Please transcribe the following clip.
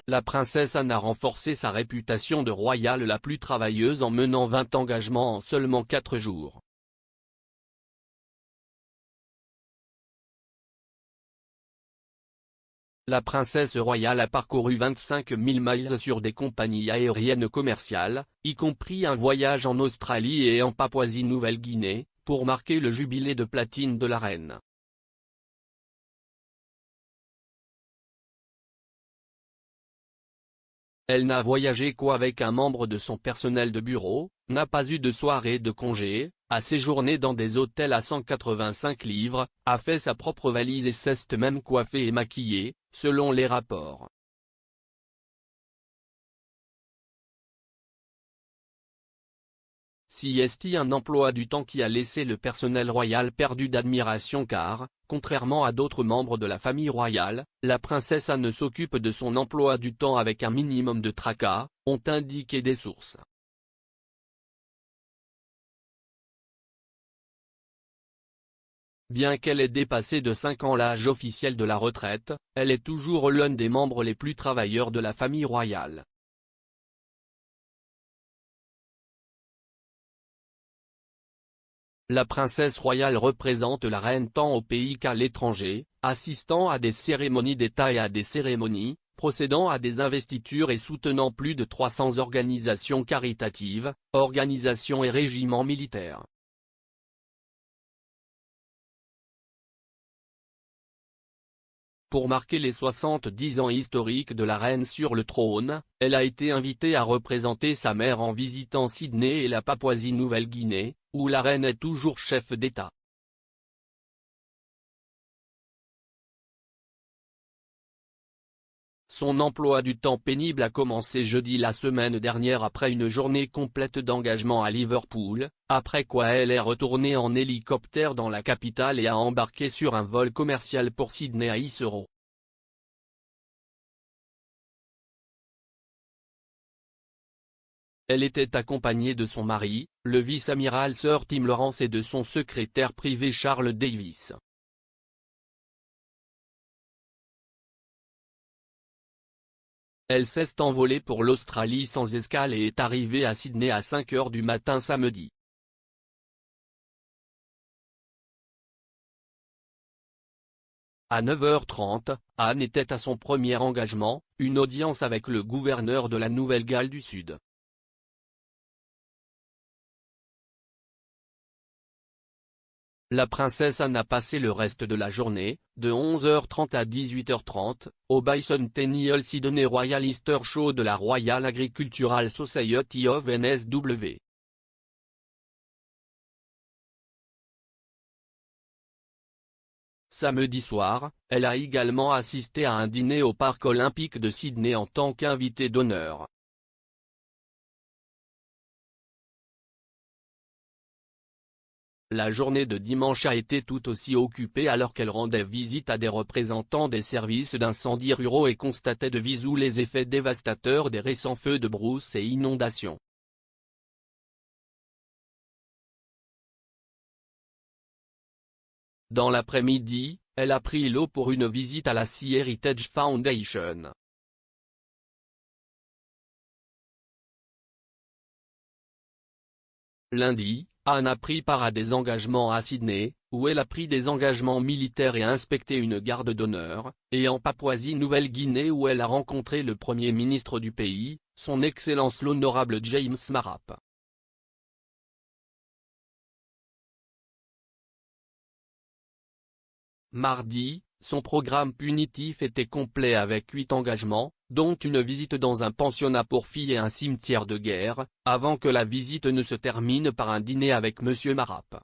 la princesse Anne a renforcé sa réputation de royale la plus travailleuse en menant 20 engagements en seulement 4 jours. La princesse royale a parcouru 25 000 miles sur des compagnies aériennes commerciales, y compris un voyage en Australie et en Papouasie-Nouvelle-Guinée, pour marquer le jubilé de platine de la reine. Elle n'a voyagé qu'avec un membre de son personnel de bureau, n'a pas eu de soirée de congé, a séjourné dans des hôtels à 185 livres, a fait sa propre valise et s'est même coiffée et maquillée, selon les rapports. Si est un emploi du temps qui a laissé le personnel royal perdu d'admiration car, contrairement à d'autres membres de la famille royale, la princesse Anne s'occupe de son emploi du temps avec un minimum de tracas, ont indiqué des sources. Bien qu'elle ait dépassé de 5 ans l'âge officiel de la retraite, elle est toujours l'un des membres les plus travailleurs de la famille royale. La princesse royale représente la reine tant au pays qu'à l'étranger, assistant à des cérémonies d'État et à des cérémonies, procédant à des investitures et soutenant plus de 300 organisations caritatives, organisations et régiments militaires. Pour marquer les 70 ans historiques de la reine sur le trône, elle a été invitée à représenter sa mère en visitant Sydney et la Papouasie-Nouvelle-Guinée, où la reine est toujours chef d'État. Son emploi du temps pénible a commencé jeudi la semaine dernière après une journée complète d'engagement à Liverpool, après quoi elle est retournée en hélicoptère dans la capitale et a embarqué sur un vol commercial pour Sydney à Heathrow. Elle était accompagnée de son mari, le vice-amiral Sir Tim Lawrence et de son secrétaire privé Charles Davis. Elle s'est envolée pour l'Australie sans escale et est arrivée à Sydney à 5 h du matin samedi. À 9h30, Anne était à son premier engagement, une audience avec le gouverneur de la Nouvelle-Galles du Sud. La princesse Anne a passé le reste de la journée, de 11h30 à 18h30, au Bicentennial Sydney Royal Easter Show de la Royal Agricultural Society of NSW. Samedi soir, elle a également assisté à un dîner au Parc olympique de Sydney en tant qu'invitée d'honneur. La journée de dimanche a été tout aussi occupée alors qu'elle rendait visite à des représentants des services d'incendie ruraux et constatait de visu les effets dévastateurs des récents feux de brousse et inondations. Dans l'après-midi, elle a pris l'eau pour une visite à la Sea Heritage Foundation. Lundi, Anne a pris part à des engagements à Sydney, où elle a pris des engagements militaires et inspecté une garde d'honneur, et en Papouasie-Nouvelle-Guinée où elle a rencontré le Premier ministre du pays, son Excellence l'honorable James Marap. Mardi, son programme punitif était complet avec 8 engagements, dont une visite dans un pensionnat pour filles et un cimetière de guerre, avant que la visite ne se termine par un dîner avec M. Marap.